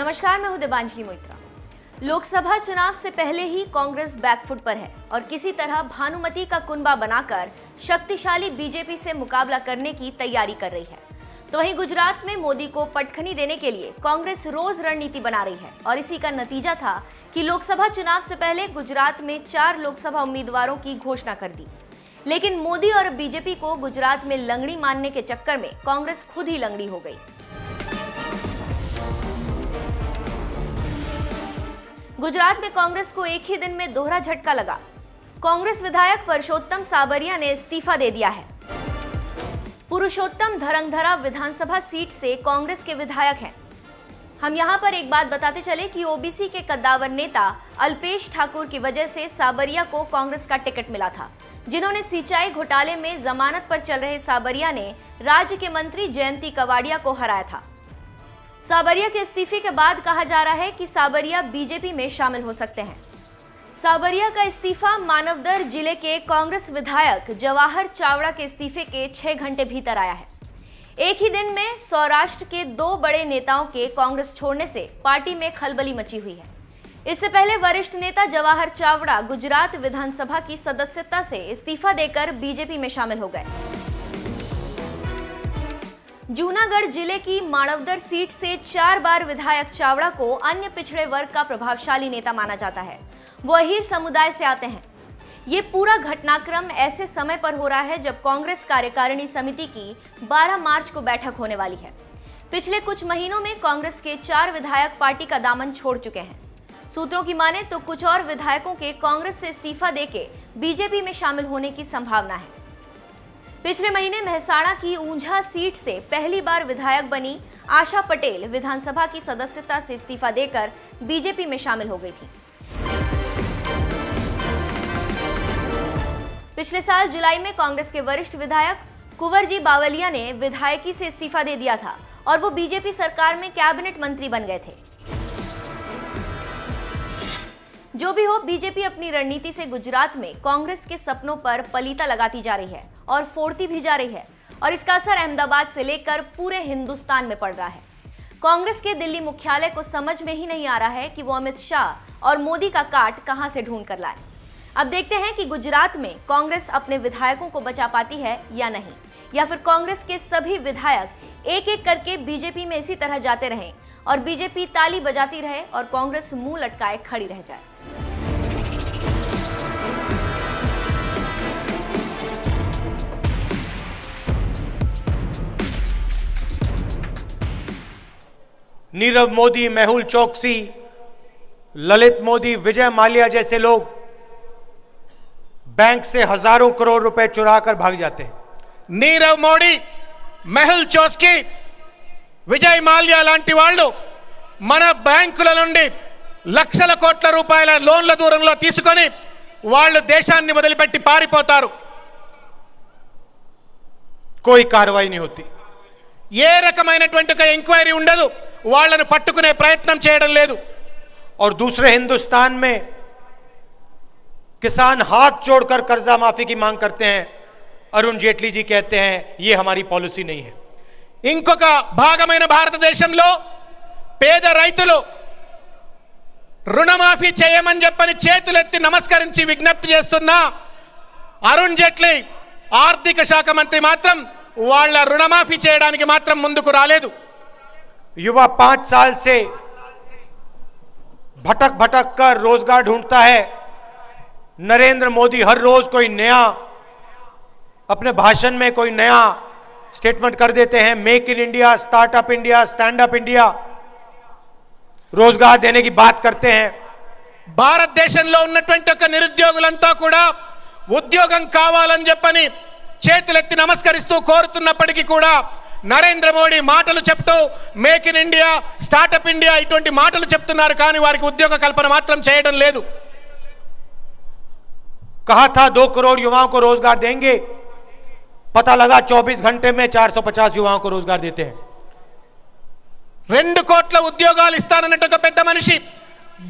नमस्कार, मैं हूं देबांजलि मोइत्रा। लोकसभा चुनाव से पहले ही कांग्रेस बैकफुट पर है और किसी तरह भानुमति का कुनबा बनाकर शक्तिशाली बीजेपी से मुकाबला करने की तैयारी कर रही है। तो वहीं गुजरात में मोदी को पटखनी देने के लिए कांग्रेस रोज रणनीति बना रही है और इसी का नतीजा था कि लोकसभा चुनाव से पहले गुजरात में 4 लोकसभा उम्मीदवारों की घोषणा कर दी। लेकिन मोदी और बीजेपी को गुजरात में लंगड़ी मारने के चक्कर में कांग्रेस खुद ही लंगड़ी हो गई। गुजरात में कांग्रेस को एक ही दिन में दोहरा झटका लगा। कांग्रेस विधायक परषोत्तम साबरिया ने इस्तीफा दे दिया है। पुरुषोत्तम धरंगधरा विधानसभा सीट से कांग्रेस के विधायक हैं। हम यहां पर एक बात बताते चले कि ओबीसी के कद्दावर नेता अल्पेश ठाकुर की वजह से साबरिया को कांग्रेस का टिकट मिला था, जिन्होंने सिंचाई घोटाले में जमानत पर चल रहे साबरिया ने राज्य के मंत्री जयंती कवाड़िया को हराया था। साबरिया के इस्तीफे के बाद कहा जा रहा है कि साबरिया बीजेपी में शामिल हो सकते हैं। साबरिया का इस्तीफा मानवदर जिले के कांग्रेस विधायक जवाहर चावड़ा के इस्तीफे के 6 घंटे भीतर आया है। एक ही दिन में सौराष्ट्र के 2 बड़े नेताओं के कांग्रेस छोड़ने से पार्टी में खलबली मची हुई है। इससे पहले वरिष्ठ नेता जवाहर चावड़ा गुजरात विधानसभा की सदस्यता से इस्तीफा देकर बीजेपी में शामिल हो गए। जूनागढ़ जिले की मानवदर सीट से 4 बार विधायक चावड़ा को अन्य पिछड़े वर्ग का प्रभावशाली नेता माना जाता है। वो अहीर समुदाय से आते हैं। ये पूरा घटनाक्रम ऐसे समय पर हो रहा है जब कांग्रेस कार्यकारिणी समिति की 12 मार्च को बैठक होने वाली है। पिछले कुछ महीनों में कांग्रेस के 4 विधायक पार्टी का दामन छोड़ चुके हैं। सूत्रों की माने तो कुछ और विधायकों के कांग्रेस से इस्तीफा देके बीजेपी में शामिल होने की संभावना है। पिछले महीने मेहसाणा की ऊंझा सीट से पहली बार विधायक बनी आशा पटेल विधानसभा की सदस्यता से इस्तीफा देकर बीजेपी में शामिल हो गई थी। पिछले साल जुलाई में कांग्रेस के वरिष्ठ विधायक कुंवरजी बावलिया ने विधायकी से इस्तीफा दे दिया था और वो बीजेपी सरकार में कैबिनेट मंत्री बन गए थे। जो भी हो, बीजेपी अपनी रणनीति से गुजरात में कांग्रेस के सपनों पर पलीता लगाती जा रही है और फोड़ती भी जा रही है और इसका असर अहमदाबाद से लेकर पूरे हिंदुस्तान में पड़ रहा है। कांग्रेस के दिल्ली मुख्यालय को समझ में ही नहीं आ रहा है कि वो अमित शाह और मोदी का काट कहां से ढूंढ कर लाए। अब देखते हैं कि गुजरात में कांग्रेस अपने विधायकों को बचा पाती है या नहीं, या फिर कांग्रेस के सभी विधायक एक एक करके बीजेपी में इसी तरह जाते रहें और बीजेपी ताली बजाती रहे और कांग्रेस मुंह लटकाए खड़ी रह जाए। नीरव मोदी, मेहुल चोकसी, ललित मोदी, विजय माल्या जैसे लोग बैंक से हजारों करोड़ रुपए चुरा कर भाग जाते हैं। नीरव मोदी, मेहुल चोकसी, విజయ్ మాల్యా లాంటి వాళ్ళు మన బ్యాంకుల నుండి లక్షల కోట్ల రూపాయల లోన్ల దూరంలో తీసుకొని వాళ్ళు దేశాన్ని వదిలిపెట్టి పారిపోతారు। कोई कार्रवाई नहीं होती। ఏ రకమైనటువంటి ఒక ఎంక్వైరీ ఉండదు, వాళ్ళను పట్టుకునే ప్రయత్నం చేయడం లేదు। और दूसरे हिंदुस्तान में किसान हाथ जोड़कर कर्जा माफी की मांग करते हैं। अरुण जेटली जी कहते हैं ये हमारी पॉलिसी नहीं है। ఇంకొక భాగమైన భారతదేశంలో పేద రైతులు రుణమాఫీ చేయమని చెప్పని చేతులెత్తి నమస్కరించి విజ్ఞప్తి చేస్తున్నా అరుణ్ జైట్లీ ఆర్థిక శాఖ మంత్రి మాత్రం వాళ్ళ రుణమాఫీ చేయడానికి మాత్రం ముందుకు రాలేదు। युवा 5 साल से भटक भटक कर रोजगार ढूंढता है। नरेंद्र मोदी हर रोज कोई नया अपने भाषण में कोई नया स्टेटमेंट कर देते हैं। Make in India, startup India, stand up India, रोजगार देने की बात करते हैं। భారతదేశంలో ఉన్నటువంటి ఒక నిరుద్యోగులంతా కూడా ఉద్యోగం కావాలని చెప్పని చేతులెత్తి నమస్కరిస్తూ కోరుతున్నప్పటికీ కూడా నరేంద్ర మోడీ మాటలు చెప్తూ make in India, startup India ఇటువంటి మాటలు చెప్తున్నారు, కానీ వారికి ఉద్యోగ కల్పన మాత్రం చేయడం లేదు। कहा था 2 करोड़ युवाओं को रोजगार देंगे, पता लगा 24 घंटे में 450 युवाओं को रोजगार देते हैं। 2 కోట్ల ఉద్యోగాలు ఇస్తానన్నట్టు ఒక పెద్ద మనిషి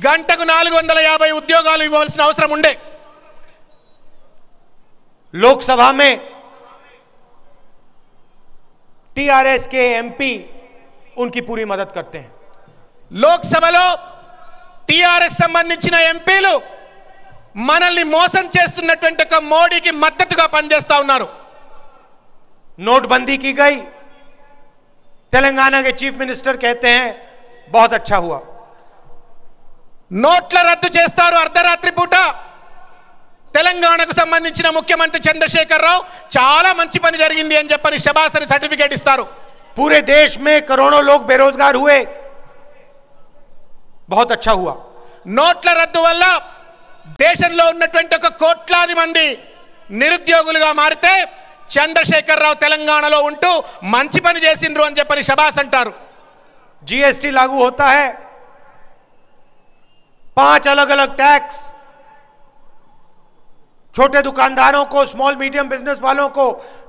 గంటకు 450 ఉద్యోగాలు ఇవ్వాల్సిన అవసరం ఉండే। लोकसभा में टीआरएस के एमपी उनकी पूरी मदद करते हैं। లోక్సభలో టిఆర్ఎస్ సంబంధించిన ఎంపీలు మనల్ని మోసం చేస్తున్నటువంటి ఒక మోడీకి మద్దతుగా పనిచేస్తా ఉన్నారు. नोटबंदी की गई, तेलंगाना के चीफ मिनिस्टर कहते हैं बहुत अच्छा हुआ. నోట్ల రద్దు చేస్తారు అర్ధరాత్రి పూట. తెలంగాణకు సంబంధించిన ముఖ్యమంత్రి చంద్రశేఖర్ రావు చాలా మంచి పని జరిగింది అని చెప్పని శబాస్ అని సర్టిఫికేట్ ఇస్తారు. पूरे देश में करोड़ों लोग बेरोजगार हुए, बहुत अच्छा हुआ. నోట్ల రద్దు వల్ల దేశంలో ఉన్నటువంటి ఒక కోట్లాది మంది నిరుద్యోగులుగా మారితే చంద్రశేఖర్ రావు తెలంగాణలో ఉంటూ మంచి పని చేసిండ్రు అని చెప్పని శబాస్ అంటారు. जीएसटी लागू होता है, 5 अलग अलग टैक्स, छोटे दुकानदारों को, स्मॉल मीडियम बिजनेस वालों को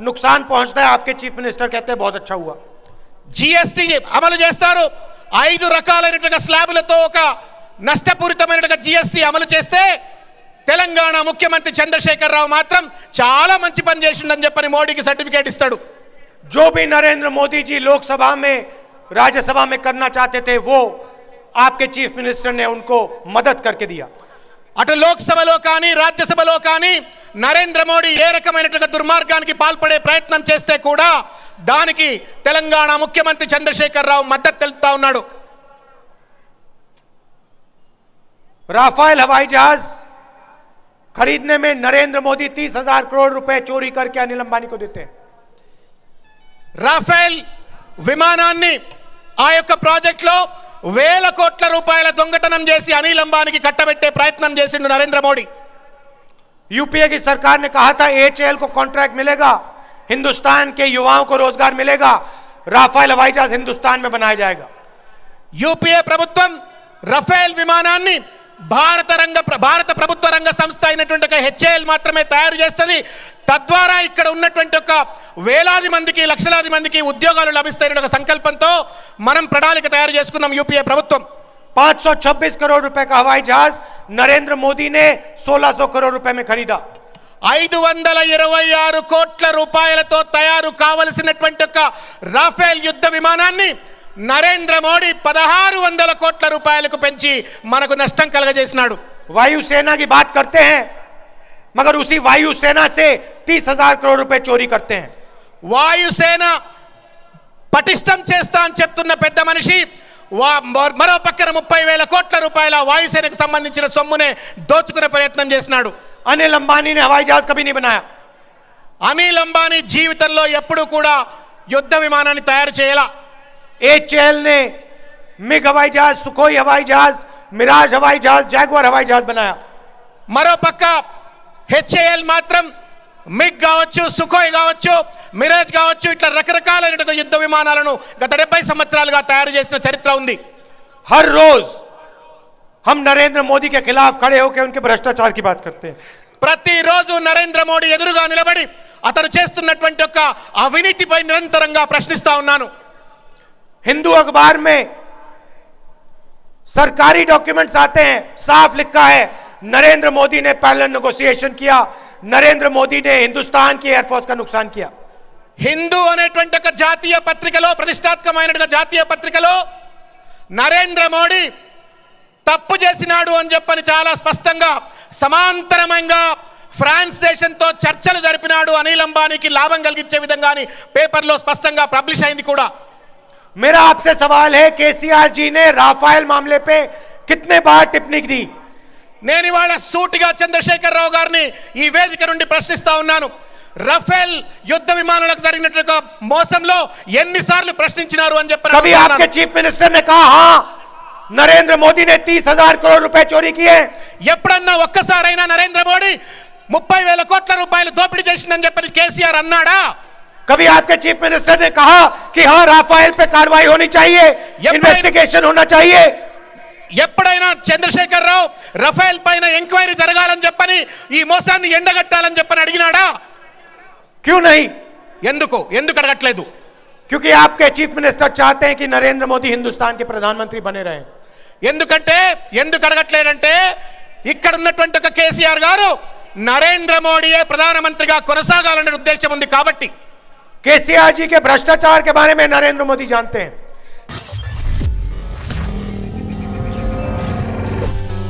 नुकसान पहुंचता है. आपके चीफ मिनिस्टर कहते हैं बहुत अच्छा हुआ. జీఎస్టీ అమలు చేస్తారు. 5 రకాలైనటువంటి స్లాబులతో ఒక నష్టపూరితమైనటువంటి జీఎస్టీ అమలు చేస్తే తెలంగాణ ముఖ్యమంత్రి చంద్రశేఖర్ రావు మాత్రం చాలా మంచి పని చేసిండని చెప్పని మోడీకి సర్టిఫికేట్ ఇస్తాడు. जो भी नरेंद्र मोदी जी लोकसभा में, राज्यसभा में करना चाहते थे, वो आपके चीफ मिनिस्टर ने उनको मदद करके दिया. అటు లోక్సభలో కానీ రాజ్యసభలో కానీ నరేంద్ర మోడీ ఏ రకమైనటువంటి దుర్మార్గానికి పాల్పడే ప్రయత్నం చేస్తే కూడా దానికి తెలంగాణ ముఖ్యమంత్రి చంద్రశేఖర్ రావు మద్దతు తెలుపుతా ఉన్నాడు. राफेल हवाई जहाज खरीदने में नरेंद्र मोदी 30,000 करोड़ रुपए चोरी करके अनिल अंबानी को देते हैं. రాఫెల్ విమానాన్ని ఆ యొక్క ప్రాజెక్టులో 1,000 కోట్ల రూపాయల దొంగతనం చేసి అనిల్ అంబానీకి కట్టబెట్టే ప్రయత్నం చేసిండు నరేంద్ర మోడీ. यूपीए की सरकार ने कहा था एचएएल को कॉन्ट्रैक्ट मिलेगा, हिंदुस्तान के युवाओं को रोजगार मिलेगा, राफेल हवाई जहाज हिंदुस्तान में बनाया जाएगा. యూపీఏ ప్రభుత్వం రఫేల్ విమానాన్ని భారత ప్రభుత్వ రంగ సంస్థ అయినటువంటి ఒక హెచ్ఏఎల్ మాత్రమే తయారు చేస్తుంది. తద్వారా ఇక్కడ ఉన్నటువంటి ఒక వేలాది మందికి, లక్షలాది మందికి ఉద్యోగాలు లభిస్తాయనే ఒక సంకల్పంతో మనం ప్రణాళిక తయారు చేసుకున్నాం యూపీఏ ప్రభుత్వం. 526 करोड़ रुपए का हवाई जहाज नरेंद्र मोदी ने 1600 करोड़ रुपए में खरीदा. 526 కోట్ల రూపాయలతో తయారు కావలసినటువంటి ఒక రాఫెల్ యుద్ధ విమానాన్ని నరేంద్ర మోడీ 1600 కోట్ల రూపాయలకు పెంచి మనకు నష్టం కలగజేసినాడు. वायुसेना की बात करते हैं, मगर उसी वायुसेना से 30,000 करोड़ रुपए चोरी करते हैं. వాయుసేన పటిష్టం చేస్తా అని చెప్తున్న పెద్ద మనిషి మరో పక్కన 30,000 కోట్ల రూపాయల వాయుసేనకు సంబంధించిన సొమ్మునే దోచుకునే ప్రయత్నం చేసినాడు. अनिल अंबानी ने हवाई जहाज कभी नहीं बनाया. అనిల్ అంబానీ జీవితంలో ఎప్పుడూ కూడా యుద్ధ విమానాన్ని తయారు చేయాల. एचएएल ने मिग हवाई जहाज, सुखोई हवाई जहाज, मिराज हवाई जहाज, जैगुआर हवाई जहाज बनाया. మరో పక్క హెచ్ఏఎల్ మాత్రం మిగ్ కావచ్చు, సుఖోయ్ కావచ్చు, మిరాజ్ కావచ్చు, ఇట్లా రకరకాలైన యుద్ధ విమానాలను గత 70 సంవత్సరాలుగా తయారు చేసిన చరిత్ర ఉంది. हर रोज हम नरेंद्र मोदी के खिलाफ खड़े होकर उनके भ्रष्टाचार की बात करते हैं. ప్రతిరోజు నరేంద్ర మోడీ ఎదురుగా నిలబడి అతను చేస్తున్నటువంటి ఒక అవినీతిపై నిరంతరంగా ప్రశ్నిస్తా ఉన్నాను. हिंदू अखबार में सरकारी डॉक्यूमेंट्स आते हैं, साफ लिखा है नरेंद्र मोदी ने पैरेलल नेगोशिएशन किया, नरेंद्र मोदी ने हिंदुस्तान की एयरफोर्स का नुकसान किया. హిందూ అనేటువంటి ఒక జాతీయ పత్రికలో, ప్రతిష్టాత్మకమైన జాతీయ పత్రికలో నరేంద్ర మోడీ తప్పు చేసినాడు అని చెప్పని చాలా స్పష్టంగా సమాంతరంగా ఫ్రాన్స్ దేశంతో చర్చలు జరిపినాడు, అనిల్ అంబానీకి లాభం కలిగించే విధంగాని పేపర్లో స్పష్టంగా పబ్లిష్ అయింది కూడా. मेरा आपसे सवाल है, केसीआर जी ने राफेल मामले पे कितने बार टिप्पणी दी? నేను ఇవాళ సూటిగా చంద్రశేఖర్ రావు గారిని ఈ వేదిక నుండి ప్రశ్నిస్తా ఉన్నాను. రఫేల్ యుద్ధ విమానాలకు జరిగినట్టు మోసంలో ఎన్నిసార్లు ప్రశ్నించినారు అని చెప్పి. कभी आपके चीफ मिनिस्टर ने कहा हाँ नरेंद्र मोदी ने 30,000 करोड़ रुपए चोरी किए? ఎప్పుడన్నా ఒక్కసారైనా నరేంద్ర మోడీ 30,000 కోట్ల రూపాయలు దోపిడీ చేసిందని చెప్పి కేసీఆర్ అన్నాడా? कभी आपके चीफ मिनिस्टर ने कहा कि हाँ राफेल पे कार्रवाई होनी चाहिए, इन्वेस्टिगेशन होना चाहिए? ఎప్పుడైనా చంద్రశేఖర్ రావు రఫేల్ పైన ఎంక్వైరీ జరగాలని చెప్పని, ఈ మోసాన్ని ఎండగట్టాలని చెప్పని అడిగినాడా? क्यों नहीं? ఎందుకు అడగట్లేదు? क्योंकि आपके चीफ मिनिस्टर चाहते हैं कि नरेंद्र मोदी हिंदुस्तान के प्रधानमंत्री बने रहें. ఎందుకు అడగట్లేదంటే ఇక్కడ ఉన్నటువంటి ఒక కేసీఆర్ గారు నరేంద్ర మోడీయే ప్రధానమంత్రిగా కొనసాగాలనే ఉద్దేశం ఉంది కాబట్టి. केसीआर जी के भ्रष्टाचार के बारे में नरेंद्र मोदी जानते हैं.